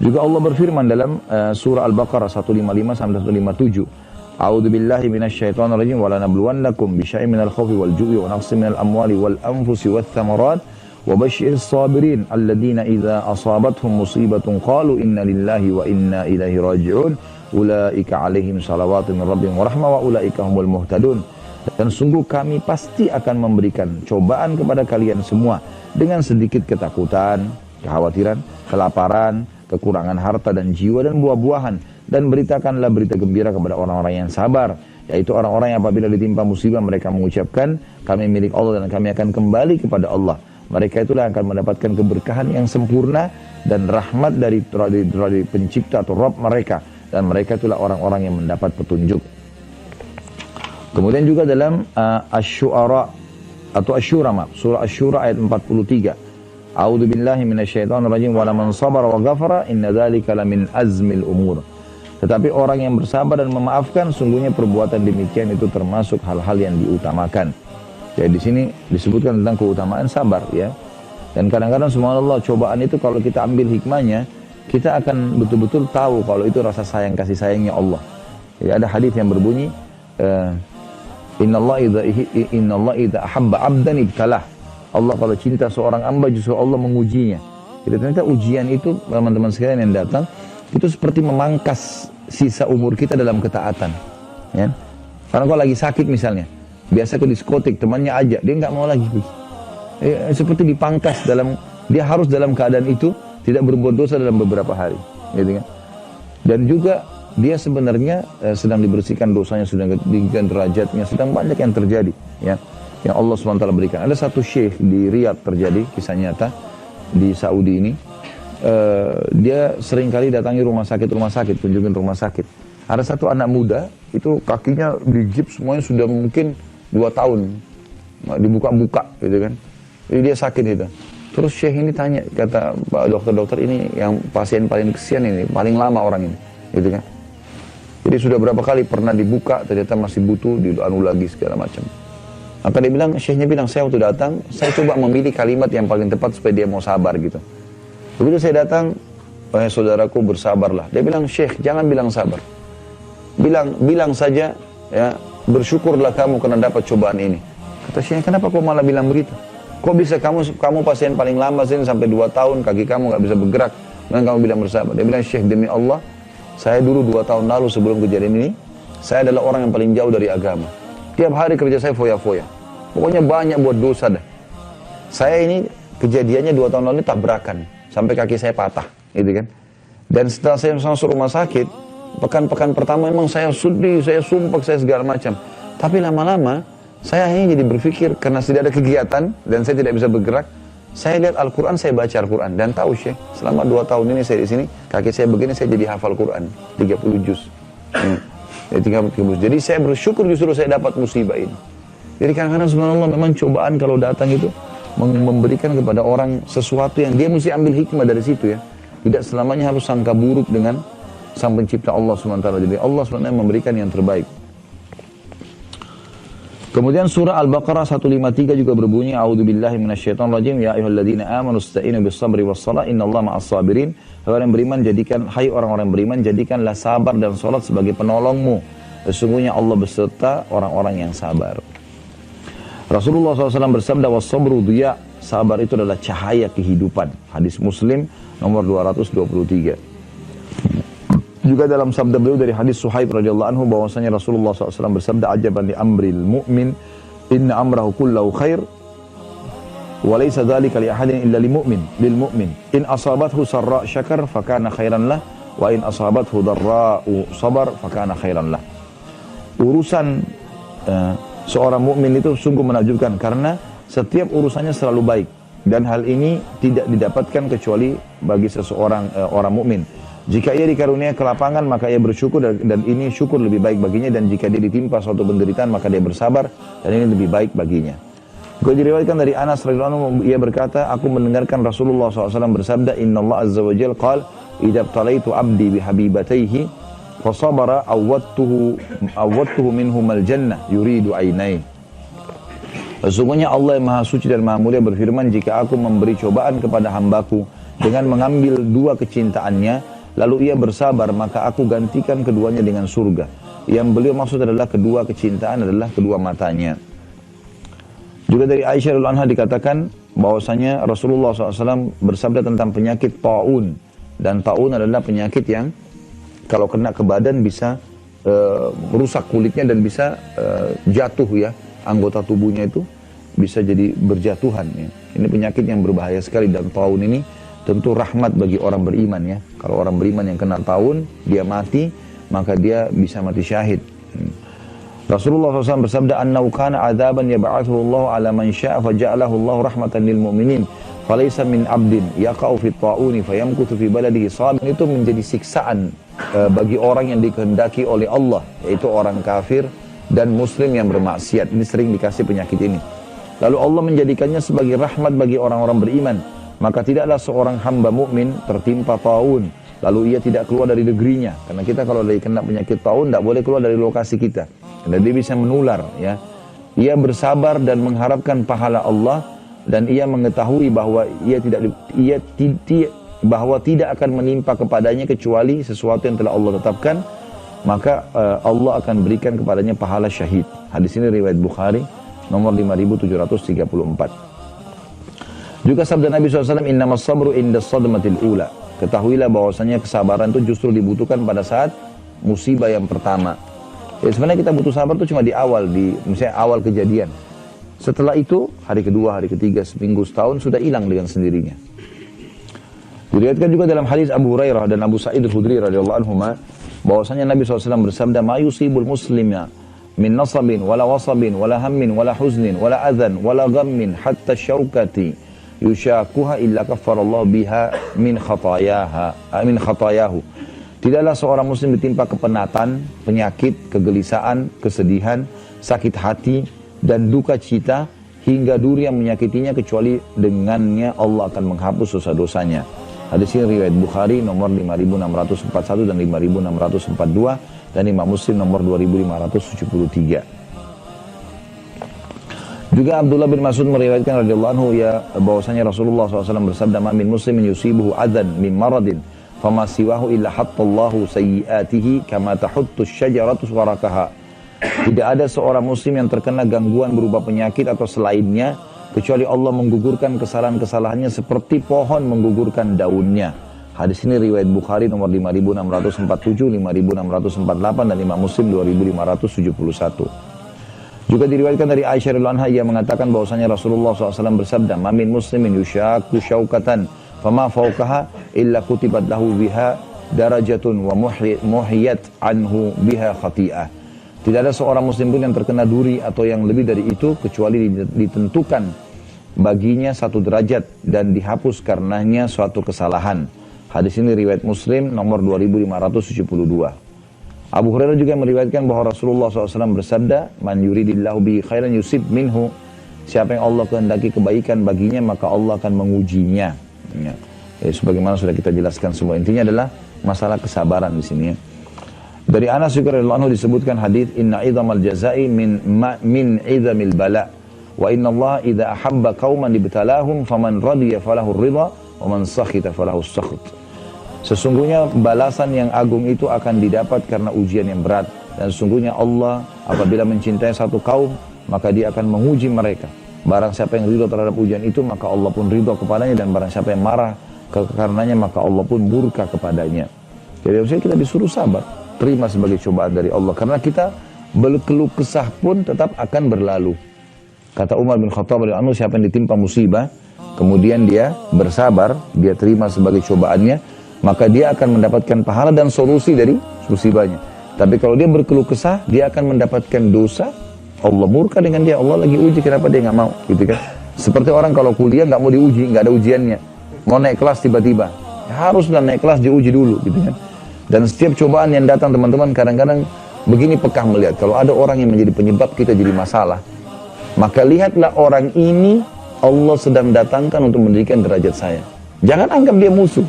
Juga Allah berfirman dalam surah Al-Baqarah 155 sampai 157. A'udzu billahi minasyaitonir rajim wa lanabluwannakum bisyai'in minal khaufi wal ju'i wa naqsin minal amwali wal anfusi wath thamarat wa basyiris sabirin alladziina idza asabathum musibatun qalu inna lillahi wa inna ilaihi raji'un ulaika 'alaihim shalawatun min rabbihim wa rahmah wa ulaika humul muhtadun. Dan sungguh kami pasti akan memberikan cobaan kepada kalian semua dengan sedikit ketakutan, kekhawatiran, kelaparan, kekurangan harta dan jiwa dan buah-buahan, dan beritakanlah berita gembira kepada orang-orang yang sabar, yaitu orang-orang yang apabila ditimpa musibah mereka mengucapkan kami milik Allah dan kami akan kembali kepada Allah. Mereka itulah yang akan mendapatkan keberkahan yang sempurna dan rahmat dari pencipta atau Rabb mereka, dan mereka itulah orang-orang yang mendapat petunjuk. Kemudian juga dalam Asy-Syu'ara atau Asy-Syura, surah Asy-Syura ayat 43. A'udzu billahi minasyaitonir rajim wa laman sabara wa ghafara inna dzalika lamin azmil umur. Tetapi orang yang bersabar dan memaafkan, sungguhnya perbuatan demikian itu termasuk hal-hal yang diutamakan. Jadi di sini disebutkan tentang keutamaan sabar, ya. Dan kadang-kadang subhanallah, cobaan itu kalau kita ambil hikmahnya, kita akan betul-betul tahu kalau itu rasa sayang, kasih sayangnya Allah. Jadi ada hadis yang berbunyi Inna Allah idza ahabba 'abdan ibtalah. Allah kalau cinta seorang hamba justru Allah mengujinya. Jadi ternyata ujian itu, teman-teman sekalian yang datang, itu seperti memangkas sisa umur kita dalam ketaatan, ya. Karena kalau lagi sakit misalnya, biasa ke diskotik, temannya ajak, dia nggak mau lagi pergi. Seperti dipangkas dia harus dalam keadaan itu tidak berbuat dosa dalam beberapa hari, gitu kan. Dan juga dia sebenarnya sedang dibersihkan dosanya, sedang ditinggikan derajatnya, sedang banyak yang terjadi, ya, yang Allah SWT berikan. Ada satu syekh di Riyadh terjadi, kisah nyata, di Saudi ini. Dia sering kali datangi rumah sakit, kunjungin rumah sakit. Ada satu anak muda, itu kakinya digips semuanya sudah mungkin 2 tahun, dibuka-buka gitu kan. Jadi dia sakit itu. Terus syekh ini tanya, kata Pak dokter-dokter, ini yang pasien paling kesian ini, paling lama orang ini, gitu kan. Jadi sudah berapa kali pernah dibuka, ternyata masih butuh, dianu lagi segala macam. Maka dia bilang, syekhnya bilang, saya waktu datang, saya coba memilih kalimat yang paling tepat supaya dia mau sabar gitu. Begitu saya datang, saudaraku bersabarlah. Dia bilang, syekh jangan bilang sabar. Bilang saja, ya, bersyukurlah kamu karena dapat cobaan ini. Kata syekh, kenapa kau malah bilang begitu? Kok bisa kamu pasien paling lama sini sampai 2 tahun, kaki kamu gak bisa bergerak, dan kamu bilang bersabar. Dia bilang, syekh demi Allah, saya dulu 2 tahun lalu sebelum kejadian ini, saya adalah orang yang paling jauh dari agama. Tiap hari kerja saya foya-foya. Pokoknya banyak buat dosa dah. Saya ini kejadiannya 2 tahun lalu ini tabrakan. Sampai kaki saya patah, gitu kan. Dan setelah saya masuk rumah sakit, pekan-pekan pertama memang saya sedih, saya sumpah, saya segala macam. Tapi lama-lama, saya akhirnya jadi berpikir, karena tidak ada kegiatan, dan saya tidak bisa bergerak, saya lihat Al-Quran, saya baca Al-Quran, dan tahu syekh, selama 2 tahun ini saya di sini, kaki saya begini, saya jadi hafal Quran, 30 juz. Jadi saya bersyukur justru saya dapat musibah ini. Jadi kadang-kadang subhanallah memang cobaan kalau datang itu, memberikan kepada orang sesuatu yang dia mesti ambil hikmah dari situ, ya. Tidak selamanya harus sangka buruk dengan sang pencipta Allah SWT. Jadi Allah SWT memberikan yang terbaik. Kemudian surah Al-Baqarah 153 juga berbunyi, A'udzubillahi minasyaitonir rajim, ya ayyuhalladzina amanu ista'inu bis-sabri was-shalah innallaha ma'as-sabirin. Orang yang beriman hai orang-orang beriman, jadikanlah sabar dan salat sebagai penolongmu. Sesungguhnya Allah beserta orang-orang yang sabar. Rasulullah SAW bersabda, was-sabru dhiya, sabar itu adalah cahaya kehidupan. Hadis Muslim nomor 223. Juga dalam sabda beliau dari hadis Suhaib radhiyallahu anhu bahwasanya Rasulullah SAW bersabda, ajaban li amril mu'min inna amrahu kullahu khair wa laysa dzalika li ahadin illa lil mu'min in asabathu sarra syakar fakana khairan lah wa in asabathu dharra'u sabar fakana khairan lah. Urusan seorang mukmin itu sungguh menakjubkan karena setiap urusannya selalu baik, dan hal ini tidak didapatkan kecuali bagi seseorang orang mukmin. Jika ia dikaruniai kelapangan, maka ia bersyukur, dan ini syukur lebih baik baginya. Dan jika dia ditimpa suatu penderitaan, maka dia bersabar, dan ini lebih baik baginya. Juga diriwayatkan dari Anas radhiyallahu anhu, ia berkata, aku mendengarkan Rasulullah SAW bersabda, Inna Allah Azza wa Jalla qala, idza btalaitu abdi bihabibatayhi fasabara awwadtuhu minhumal jannah yuridu ainai. Sesungguhnya Allah yang Maha Suci dan Maha Mulia berfirman, jika aku memberi cobaan kepada hambaku dengan mengambil 2 kecintaannya, lalu ia bersabar, maka aku gantikan keduanya dengan surga. Yang beliau maksud adalah kedua kecintaan adalah kedua matanya. Juga dari Aisyah radhiyallahu anha dikatakan bahwasanya Rasulullah SAW bersabda tentang penyakit taun. Dan taun adalah penyakit yang kalau kena ke badan bisa merusak kulitnya dan bisa jatuh ya. Anggota tubuhnya itu bisa jadi berjatuhan ya. Ini penyakit yang berbahaya sekali, dan taun ini tentu rahmat bagi orang beriman ya. Kalau orang beriman yang kena taun, dia mati, maka dia bisa mati syahid. Rasulullah SAW bersabda, "Annau kana adzaban yab'athuhu Allah 'ala man syaa faja'alahu Allah rahmatan lil mu'minin, falaysa min 'abdin yaqa'u fi at-ta'uni fayamkuthu fi baladihi sabin." Itu menjadi siksaan bagi orang yang dikehendaki oleh Allah, yaitu orang kafir dan muslim yang bermaksiat. Ini sering dikasih penyakit ini. Lalu Allah menjadikannya sebagai rahmat bagi orang-orang beriman. Maka tidaklah seorang hamba mukmin tertimpa taun, lalu ia tidak keluar dari negerinya. Karena kita kalau lagi kena penyakit taun, tidak boleh keluar dari lokasi kita. Karena dia bisa menular. Ya. Ia bersabar dan mengharapkan pahala Allah, dan ia mengetahui bahwa bahwa tidak akan menimpa kepadanya kecuali sesuatu yang telah Allah tetapkan. Maka Allah akan berikan kepadanya pahala syahid. Hadis ini riwayat Bukhari nomor 5734. Juga sabda Nabi SAW, "Innamas sabru inda sadmatil ula." Ketahuilah bahwasanya kesabaran itu justru dibutuhkan pada saat musibah yang pertama. Ya, sebenarnya kita butuh sabar itu cuma di awal, misalnya awal kejadian. Setelah itu, hari kedua, hari ketiga, seminggu, setahun, sudah hilang dengan sendirinya. Diriwayatkan juga dalam hadis Abu Hurairah dan Abu Sa'id al-Khudri radhiyallahu anhuma, bahwasanya Nabi SAW bersabda, "Ma yusibul muslimya min nasabin, wala wasabin, wala hammin, wala huznin, wala adhan, wala ghammin, hatta syaukati yushakuha illa kaffarallahu biha min khatayahu." Tidaklah seorang muslim ditimpa kepenatan, penyakit, kegelisahan, kesedihan, sakit hati, dan duka cita, hingga duri yang menyakitinya, kecuali dengannya Allah akan menghapus dosa-dosanya. Hadis ini riwayat Bukhari nomor 5641 dan 5642, dan Imam Muslim nomor 2573. Juga Abdullah bin Mas'ud meriwayatkan radhiyallahu anhu ya, bahwasanya Rasulullah SAW bersabda, "Ma min muslimin yusibuhu adan min maradin fama siwahu illa hattallahu sayyiatihi kama tahuttu syajaratu warakaha." Tidak ada seorang muslim yang terkena gangguan berupa penyakit atau selainnya, kecuali Allah menggugurkan kesalahan-kesalahannya seperti pohon menggugurkan daunnya. Hadis ini riwayat Bukhari nomor 5647, 5648, dan Imam Muslim 2571. Juga diriwayatkan dari Aisyah radhiyallahu anha, ia mengatakan bahwasanya Rasulullah SAW bersabda, "Ma min muslimin yushaqqu syaukatan fama fawqaha illa kutibat lahu biha darajatun wa muhiyat anhu biha khati'ah." Tidak ada seorang muslim pun yang terkena duri atau yang lebih dari itu, kecuali ditentukan baginya satu derajat dan dihapus karenanya suatu kesalahan. Hadis ini riwayat Muslim nomor 2572. Abu Hurairah juga meriwayatkan bahwa Rasulullah SAW bersabda, "Man yuridillahu bihi khairan yusib minhu." Siapa yang Allah kehendaki kebaikan baginya, maka Allah akan mengujinya. Ya. Sebagaimana sudah kita jelaskan semua, intinya adalah masalah kesabaran di sini. Ya. Dari Anas juga radhiyallahu anhu disebutkan hadis, "Inna idzamal jazai min idzamil bala, wa inna Allah idza ahabba qauman ibtalahum faman radiya falahu ridha wa man sakhita falahu sakht." Sesungguhnya balasan yang agung itu akan didapat karena ujian yang berat. Dan sesungguhnya Allah apabila mencintai satu kaum, maka dia akan menguji mereka. Barang siapa yang ridho terhadap ujian itu, maka Allah pun ridho kepadanya. Dan barang siapa yang marah karenanya, maka Allah pun murka kepadanya. Jadi harusnya kita disuruh sabar, terima sebagai cobaan dari Allah. Karena kita berkeluh kesah pun tetap akan berlalu. Kata Umar bin Khattab radhiyallahu anhu, siapa yang ditimpa musibah, kemudian dia bersabar, dia terima sebagai cobaannya, maka dia akan mendapatkan pahala dan solusi dari musibahnya. Tapi kalau dia berkeluh kesah, dia akan mendapatkan dosa. Allah murka dengan dia. Allah lagi uji, kenapa dia nggak mau, gitu kan? Seperti orang kalau kuliah nggak mau diuji, nggak ada ujiannya, mau naik kelas tiba-tiba, haruslah naik kelas diuji dulu, gitu kan? Dan setiap cobaan yang datang, teman-teman, kadang-kadang begini pekah melihat, kalau ada orang yang menjadi penyebab kita jadi masalah, maka lihatlah orang ini Allah sedang datangkan untuk mendirikan derajat saya. Jangan anggap dia musuh.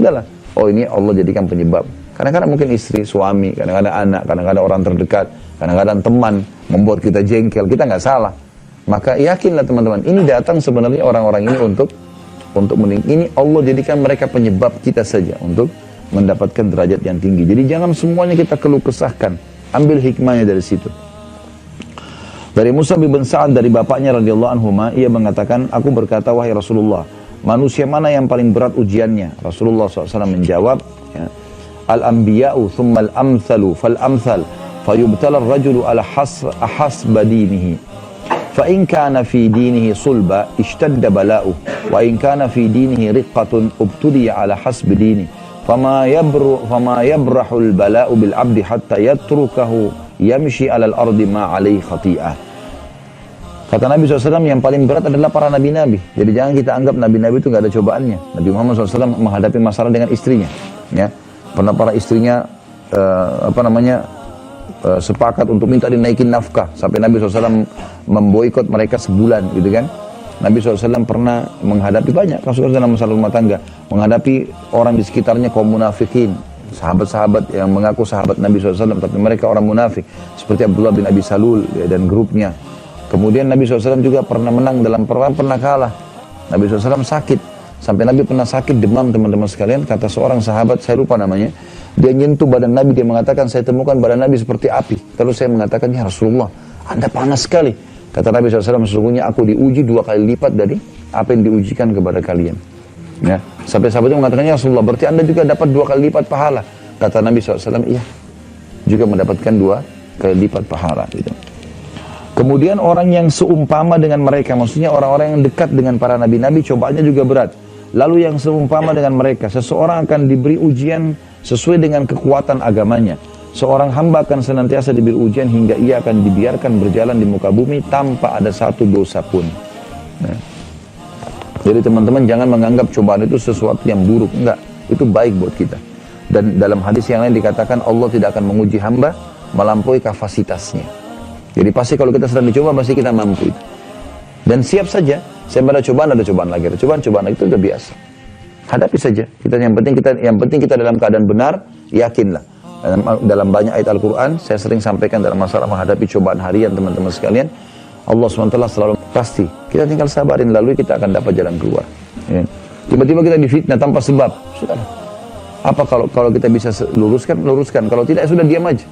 Udahlah, oh ini Allah jadikan penyebab. Kadang-kadang mungkin istri, suami, kadang-kadang anak, kadang-kadang orang terdekat, kadang-kadang teman membuat kita jengkel, kita nggak salah. Maka yakinlah teman-teman, ini datang sebenarnya orang-orang ini untuk ini Allah jadikan mereka penyebab kita saja, untuk mendapatkan derajat yang tinggi. Jadi jangan semuanya kita keluh kesahkan. Ambil hikmahnya dari situ. Dari Musa bin Sa'ad dari bapaknya radhiyallahu anhu, ia mengatakan, aku berkata, wahai Rasulullah, manusia mana yang paling berat ujiannya? Rasulullah SAW menjawab, ya, al-anbiya'u thumma al-amthalu fal-amthal fayubtala ar-rajulu ala hasba dinihi fa in kana fi dinihi sulba ishtadda bala'u wa in kana fi dinihi riqqatun ubtudiya ala hasbi dini fama yabrahu al-bala'u bil 'abdi hatta yatrukahu yamshi alal ardi ma alaihi khati'ah. Kata Nabi SAW, yang paling berat adalah para nabi-nabi. Jadi jangan kita anggap nabi-nabi itu nggak ada cobaannya. Nabi Muhammad SAW menghadapi masalah dengan istrinya. Ya, pernah para istrinya sepakat untuk minta dinaikin nafkah sampai Nabi SAW memboikot mereka sebulan, gitu kan? Nabi SAW pernah menghadapi banyak kasus dalam masalah rumah tangga, menghadapi orang di sekitarnya kaum munafikin. Sahabat-sahabat yang mengaku sahabat Nabi SAW, tapi mereka orang munafik. Seperti Abdullah bin Abi Salul ya, dan grupnya. Kemudian Nabi SAW juga pernah menang dalam perang, pernah kalah. Nabi SAW sakit. Sampai Nabi pernah sakit demam, teman-teman sekalian. Kata seorang sahabat, saya lupa namanya. Dia nyentuh badan Nabi, dia mengatakan, saya temukan badan Nabi seperti api. Lalu saya mengatakan, ya Rasulullah, Anda panas sekali. Kata Nabi SAW, sesungguhnya aku diuji 2 kali lipat dari apa yang diujikan kepada kalian. Ya. Sampai sahabatnya mengatakan, ya Rasulullah, berarti Anda juga dapat 2 kali lipat pahala. Kata Nabi SAW, iya, juga mendapatkan 2 kali lipat pahala. Gitu. Kemudian orang yang seumpama dengan mereka, maksudnya orang-orang yang dekat dengan para nabi-nabi, cobaannya juga berat. Lalu yang seumpama dengan mereka, seseorang akan diberi ujian sesuai dengan kekuatan agamanya. Seorang hamba akan senantiasa diberi ujian hingga ia akan dibiarkan berjalan di muka bumi tanpa ada satu dosa pun. Nah. Jadi teman-teman jangan menganggap cobaan itu sesuatu yang buruk. Enggak, itu baik buat kita. Dan dalam hadis yang lain dikatakan Allah tidak akan menguji hamba melampaui kapasitasnya. Jadi pasti kalau kita sedang dicoba, pasti kita mampu itu. Dan siap saja, saya ada cobaan lagi, ada cobaan lagi, itu udah biasa. Hadapi saja. Yang penting kita dalam keadaan benar, yakinlah. Dalam banyak ayat Al-Quran, saya sering sampaikan dalam masalah menghadapi cobaan harian teman-teman sekalian, Allah SWT selalu pasti. Kita tinggal sabarin, lalu kita akan dapat jalan keluar. Ya. Tiba-tiba kita difitnah tanpa sebab. Sudah. Apa kalau kita bisa luruskan. Kalau tidak, sudah diam aja.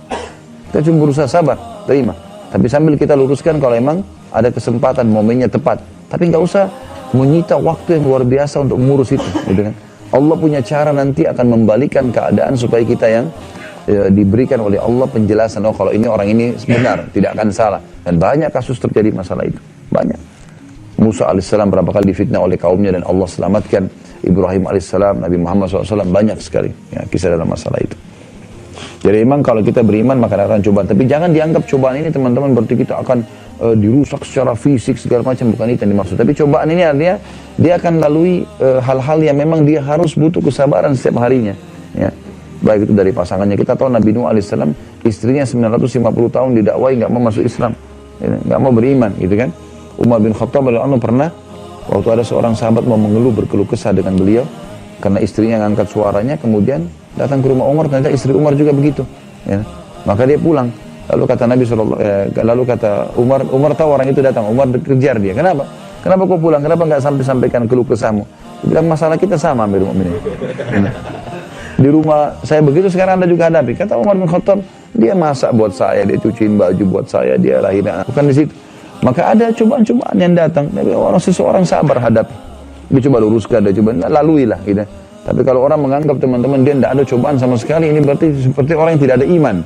Kita cuma berusaha sabar, terima. Tapi sambil kita luruskan kalau emang ada kesempatan, momennya tepat. Tapi nggak usah menyita waktu yang luar biasa untuk mengurus itu. Gitu kan? Allah punya cara nanti akan membalikan keadaan supaya kita yang diberikan oleh Allah penjelasan. Oh kalau ini orang ini benar, tidak akan salah. Dan banyak kasus terjadi masalah itu. Banyak. Musa alaihissalam berapa kali difitnah oleh kaumnya dan Allah selamatkan. Ibrahim alaihissalam, Nabi Muhammad SAW, banyak sekali ya, kisah dalam masalah itu. Jadi memang kalau kita beriman maka akan cobaan. Tapi jangan dianggap cobaan ini teman-teman berarti kita akan dirusak secara fisik segala macam. Bukan itu yang dimaksud. Tapi cobaan ini artinya dia akan lalui hal-hal yang memang dia harus butuh kesabaran setiap harinya. Ya. Baik itu dari pasangannya. Kita tahu Nabi Nuh alaihissalam istrinya 950 tahun didakwai nggak mau masuk Islam, nggak mau beriman, gitu kan? Umar bin Khattab radhiyallahu anhu pernah waktu ada seorang sahabat mau berkeluh kesah dengan beliau karena istrinya ngangkat suaranya, kemudian datang ke rumah Umar, ternyata istri Umar juga begitu. Ya. Maka dia pulang. Lalu kata Nabi lalu kata Umar tahu orang itu datang. Umar kejar dia. Kenapa? Kenapa kau pulang? Kenapa nggak sampaikan keluh kesahmu? Dia bilang masalah kita sama, Amirul Mukminin. Di rumah saya begitu, sekarang Anda juga hadapi. Kata Umar bin Khattab, dia masak buat saya, dia cuciin baju buat saya, dia lahirin anak. Bukan di situ. Maka ada cobaan-cobaan yang datang. Seseorang sabar hadapi. Dia coba luruskan, dia coba laluilah. Gitu. Tapi kalau orang menganggap teman-teman dia tidak ada cobaan sama sekali, ini berarti seperti orang yang tidak ada iman.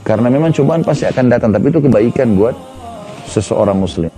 Karena memang cobaan pasti akan datang, tapi itu kebaikan buat seseorang muslim.